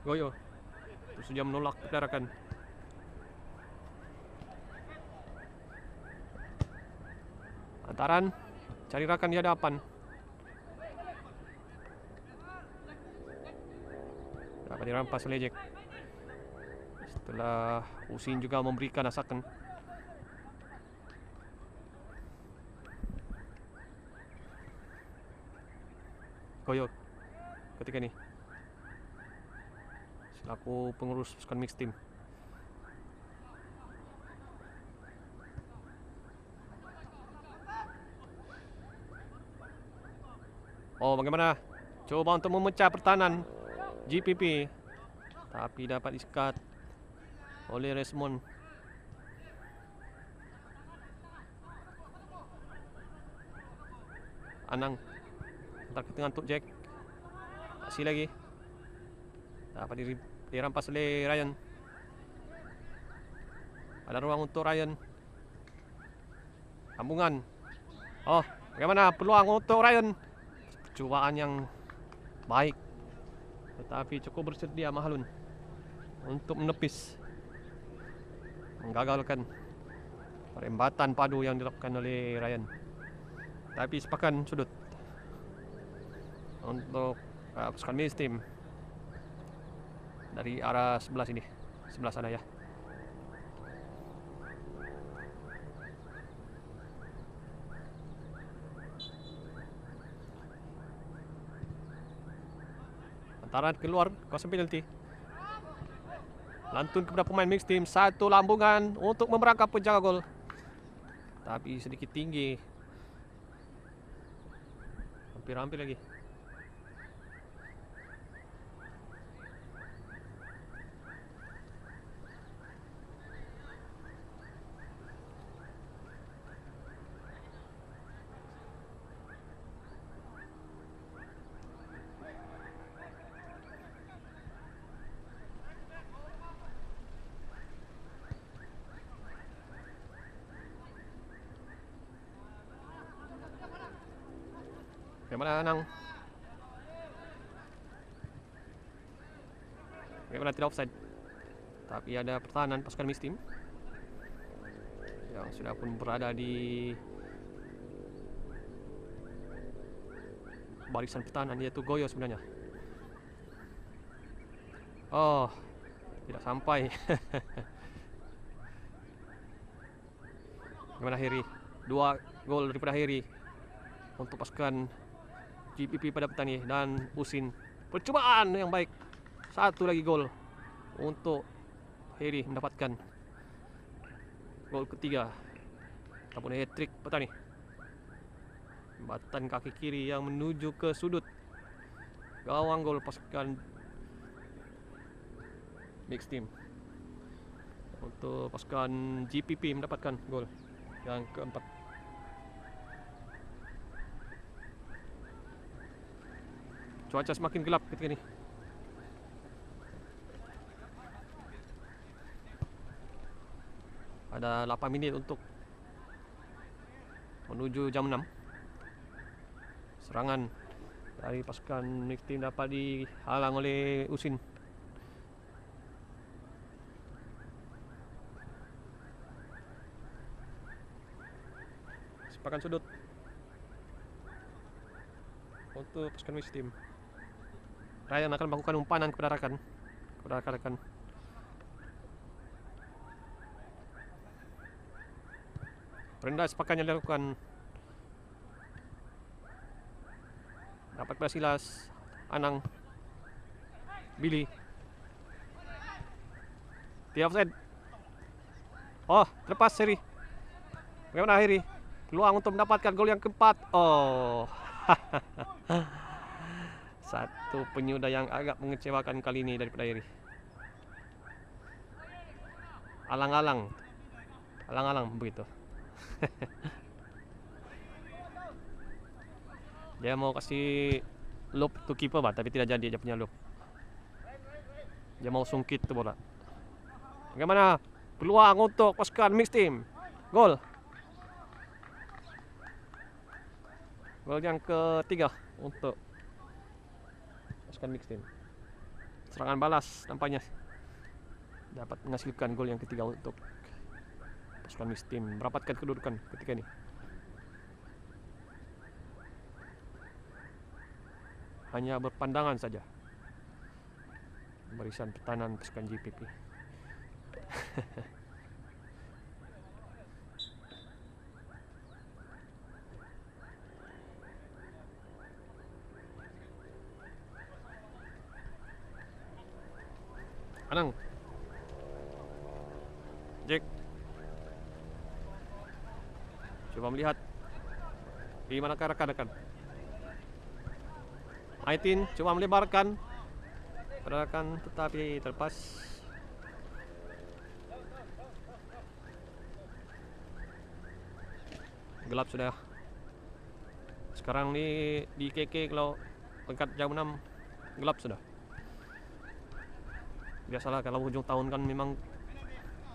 Goyo terus saja menolak pergerakan. Antaran cari rakan di hadapan. Dapat dirampas oleh Jack. Setelah Usin juga memberikan asakan. Goyo ketika ini selaku pengurus pasukan mixed team. Bagaimana? Coba untuk memecah pertahanan GPP, tapi dapat disikat oleh Resmond. Anang antar ke tengah untuk Jack. Masih lagi dapat dirampas oleh Ryan. Ada ruang untuk Ryan. Sambungan. Bagaimana peluang untuk Ryan? Percubaan yang baik, tetapi cukup bersedia Mahlun untuk menepis, menggagalkan perembatan padu yang dilakukan oleh Ryan. Tapi sepakan sudut untuk pasukan mixed team dari arah sebelah sini, sebelah sana ya. Antaran keluar kawasan penalti. Lantun kepada pemain mixed team, satu lambungan untuk memerangkap penjaga gol, tapi sedikit tinggi. Hampir-hampir lagi. Bagaimana Anang? Bagaimana tidak offside? Tapi ada pertahanan pasukan mixed team yang sudah pun berada di barisan pertahanan, yaitu Goyo sebenarnya. Tidak sampai. Bagaimana Heri? 2 gol daripada Heri untuk pasukan GPP pada petang ini, dan Usin. Percubaan yang baik. 1 lagi gol untuk Heri mendapatkan gol ketiga ataupun hat-trick petang ini. Jembatan kaki kiri yang menuju ke sudut gawang gol pasukan mix team. Untuk pasukan GPP mendapatkan gol yang keempat. Cuaca semakin gelap ketika ini. Ada 8 minit untuk menuju jam 6. Serangan dari pasukan mix team dapat dihalang oleh Usin. Sepakan sudut untuk pasukan mix team. Ryan akan melakukan umpan kepada rekan-rekan. Rendah sepakan yang dilakukan. Dapat kepada Silas, Anang, Billy. Tidak offside. Oh, terlepas Heri. Bagaimana Heri? Peluang untuk mendapatkan gol yang keempat. Oh. Satu penyudah yang agak mengecewakan kali ini daripada Heri. Alang-alang begitu. Dia mau kasih loop to keeper tapi tidak jadi dia punya loop. Dia mau sungkit tu bola. Bagaimana peluang untuk pasukan mix team? Gol. Gol yang ketiga untuk pasukan mix team. Serangan balas nampaknya dapat menghasilkan gol yang ketiga untuk pasukan mix team, merapatkan kedudukan ketika ini. Hanya berpandangan saja barisan pertahanan pasukan GPP. Anang, Jack, coba melihat di manakah rekan-rekan. Aitin coba melebarkan pergerakan tetapi terlepas. Gelap sudah. Sekarang di KK kalau peringkat jam 6 gelap sudah. Biasalah kalau ujung tahun kan memang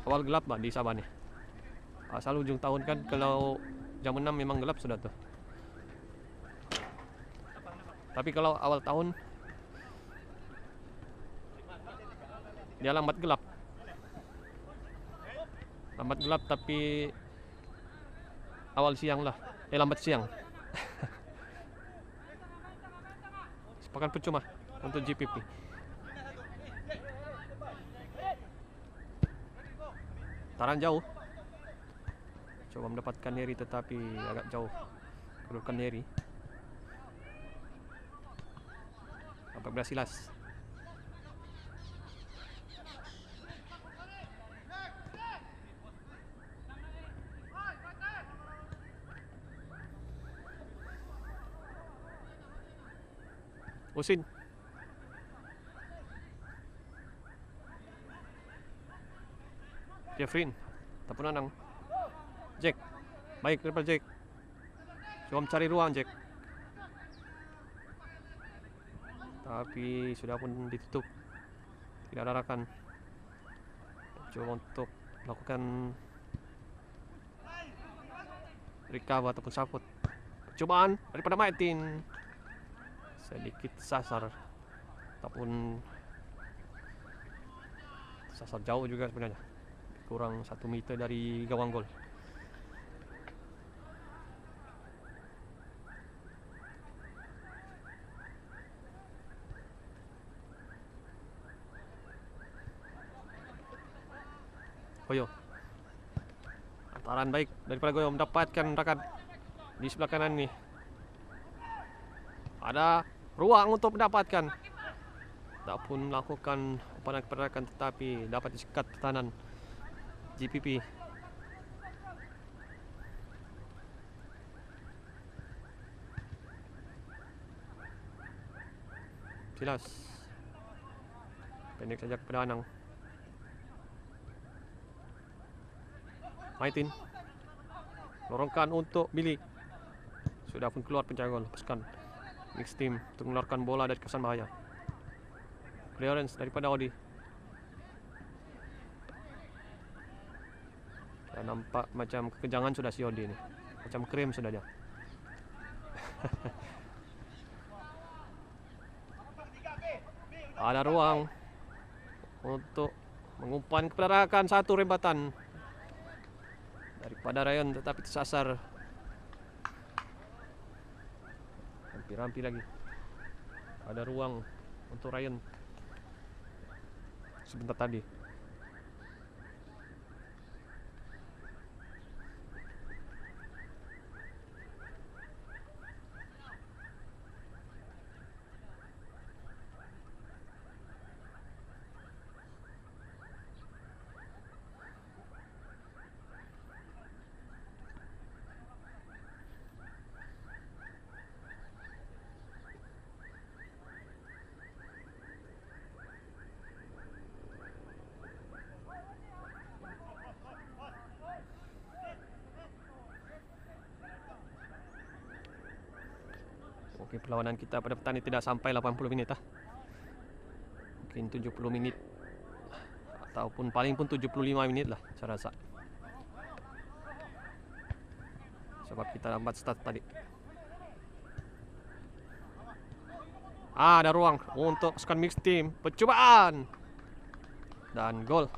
awal gelap di Sabah nih. Asal ujung tahun kan kalau jam 6 memang gelap sudah tuh. Tapi kalau awal tahun dia lambat gelap. Lambat gelap tapi awal siang lah. Lambat siang. Sepakan percuma untuk GPP. Taran jauh. Coba mendapatkan Neri tetapi agak jauh. Kedudukan Neri. Dapat berhasilas. Usin. Jeffrin. Tapun Anang. Jack. Baik daripada Jack. Coba mencari ruang Jack. Tapi sudah pun ditutup. Tidak ada rakan. Coba untuk melakukan recover ataupun support. Percobaan daripada Maitin. Sedikit sasar. Ataupun sasar jauh juga sebenarnya. Kurang 1 meter dari gawang gol. Goyo. Antaran baik daripada Goyo mendapatkan rakan di sebelah kanan nih. Ada ruang untuk mendapatkan. Tak pun melakukan umpan kepada rakan tetapi dapat disekat pertahanan GPP. Silas. Pendek saja kepada Anang. Maitin lorongkan untuk Billy. Sudah pun keluar penjaga gol. Lepaskan mix team untuk mengeluarkan bola dari kawasan bahaya. Clearance daripada Odi. Ya, nampak macam kekenjangan sudah si Odi ni. Macam krim sudah dia. Ada ruang untuk mengumpan kepada Rakan. Satu rembatan daripada Ryan tetapi tersasar. Hampir-hampir lagi. Ada ruang untuk Ryan sebentar tadi. Okey, perlawanan kita pada petang ini tidak sampai 80 minit lah. Mungkin 70 minit ataupun paling pun 75 minit lah saya rasa. Sebab kita lambat start tadi. Ada ruang untuk pasukan mix team. Percubaan dan gol.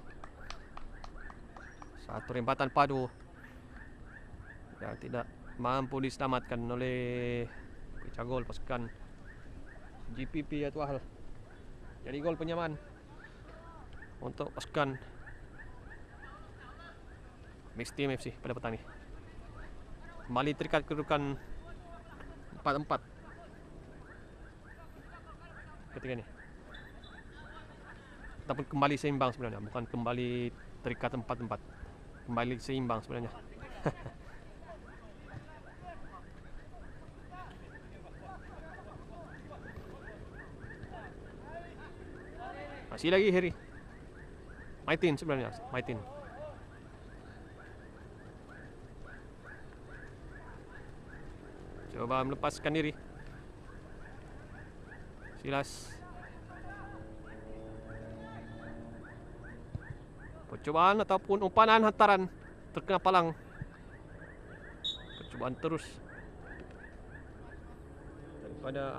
Satu rembatan padu yang tidak mampu diselamatkan oleh pecah gol pasukan GPP atau hal. Jadi gol penyamaan untuk pasukan mix team FC pada petang ini. Kembali terikat kedudukan 4-4 ketika ini. Ataupun kembali seimbang sebenarnya, bukan kembali terikat 4-4. Kembali seimbang sebenarnya. Masih lagi Harry. Maitin sebenarnya, Maitin. Coba melepaskan diri. Silas. Percubaan ataupun umpanan hantaran terkena palang. Percubaan terus daripada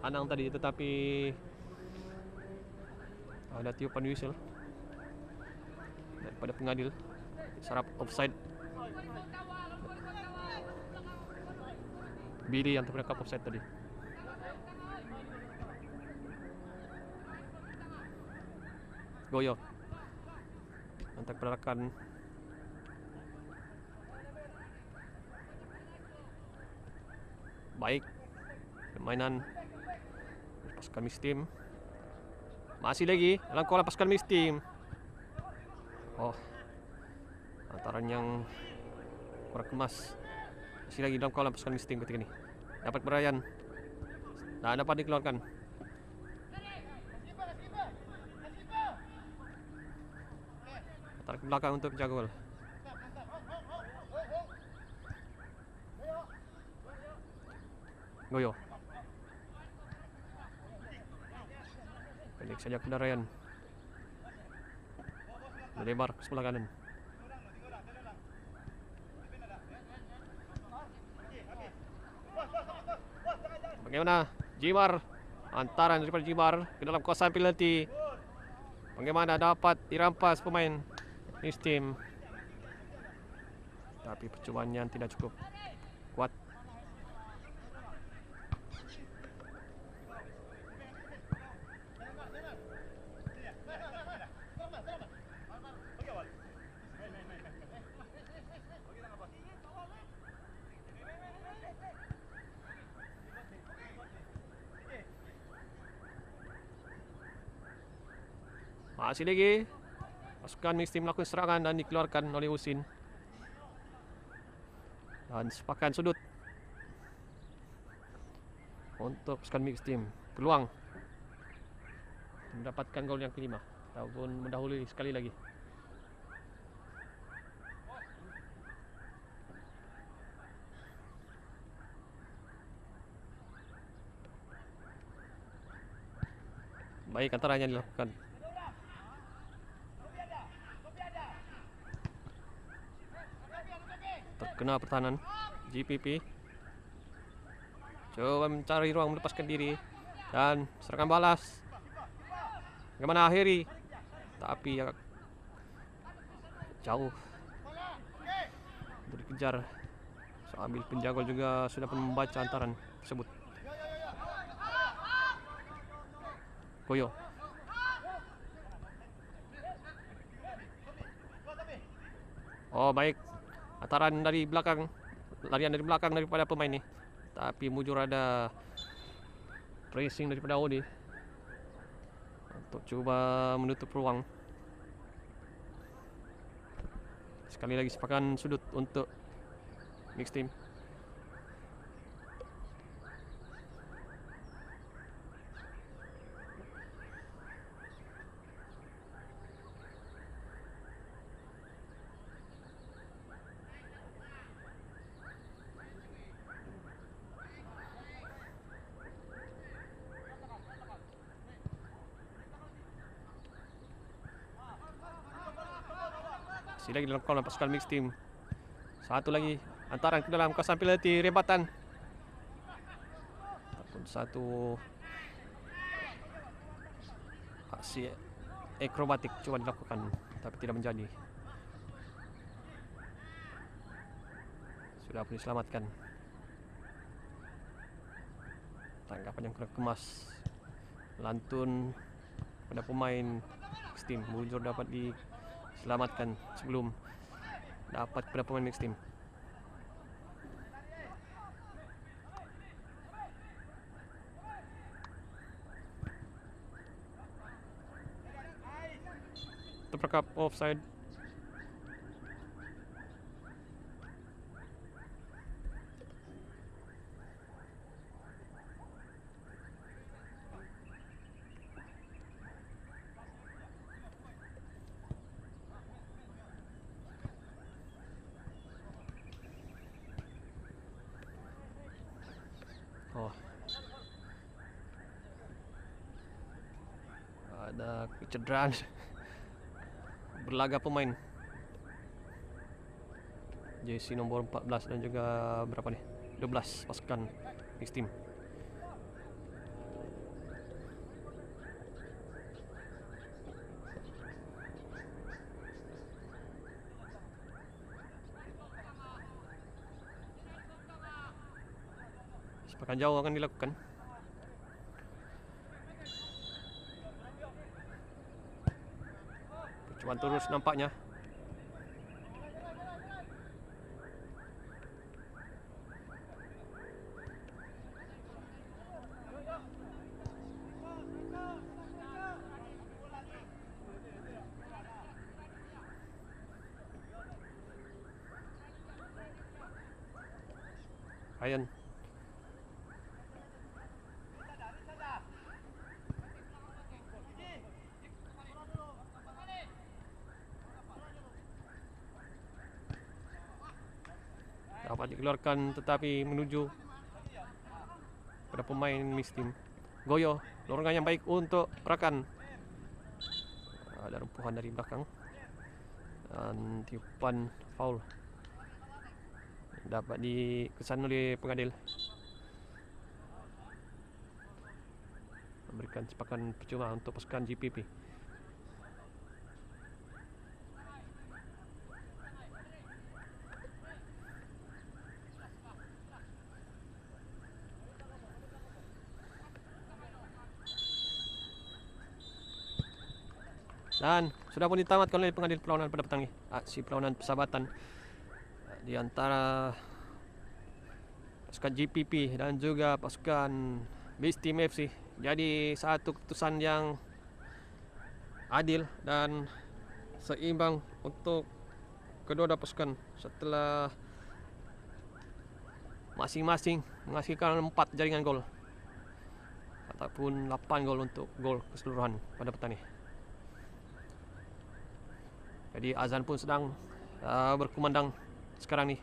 Anang tadi, tetapi ada tiupan whistle daripada pengadil. Sarap offside. Billy yang terpenangkap offside tadi. Goyo antar pergerakan baik. Permainan pasukan mix team. Masih lagi dalam kolam pasukan mix team. Oh, antaran yang kurang kemas. Masih lagi dalam kolam pasukan mix team ketika ini. Dapat berayan dan dapat dikeluarkan. Tarik ke belakang untuk jaga gol. Goyo. Pendek saja kepada Ryan. Melebar ke sebelah kanan. Bagaimana Jimar? Antaran daripada Jimar ke dalam kawasan penalti. Bagaimana dapat dirampas pemain mix team. Tapi percubaannya tidak cukup kuat. Masih lagi pasukan mix team melakukan serangan dan dikeluarkan oleh Husin. Dan sepakan sudut untuk pasukan mix team. Peluang mendapatkan gol yang kelima ataupun mendahului sekali lagi. baik antaranya dilakukan. Terkena pertahanan GPP. Coba mencari ruang melepaskan diri dan serangan balas. Bagaimana akhiri? Tapi agak jauh untuk dikejar. Sambil penjaga juga sudah pun membaca antaran tersebut. Goyo. Oh baik, antaran dari belakang, larian dari belakang daripada pemain ini. Tapi mujur ada pressing daripada Odi untuk coba menutup ruang. Sekali lagi sepakan sudut untuk mixed team. Masih lagi dilakukan oleh pasukan mixed team. Satu lagi antaran ke dalam kawasan penalti, rebatan. Ataupun satu aksi akrobatik coba dilakukan tapi tidak menjadi. Sudah pun diselamatkan. Tanggapan yang kurang kemas. Lantun pada pemain mixed team. Mujur dapat diselamatkan sebelum dapat kepada pemain mixed team. Terperkap offside. Oh. Ada kecederaan berlaga pemain jersey nomor 14 dan juga berapa nih? 12 pasukan mixed team. Sepakan jauh akan dilakukan. Percobaan terus nampaknya. Ryan. Dapat dikeluarkan tetapi menuju pada pemain mixed team. Goyo, lorongan yang baik untuk Prakan. Ada rempuhan dari belakang dan tiupan foul dapat dikesan oleh pengadil, memberikan sepakan percuma untuk pasukan GPP. Dan sudah pun ditamatkan oleh pengadil perlawanan pada petang ini. Aksi perlawanan persahabatan di antara pasukan GPP dan juga pasukan Beast Team FC. Jadi satu keputusan yang adil dan seimbang untuk kedua-dua pasukan setelah masing-masing menghasilkan 4 jaringan gol ataupun 8 gol untuk gol keseluruhan pada petang ini. Jadi azan pun sedang berkumandang sekarang nih.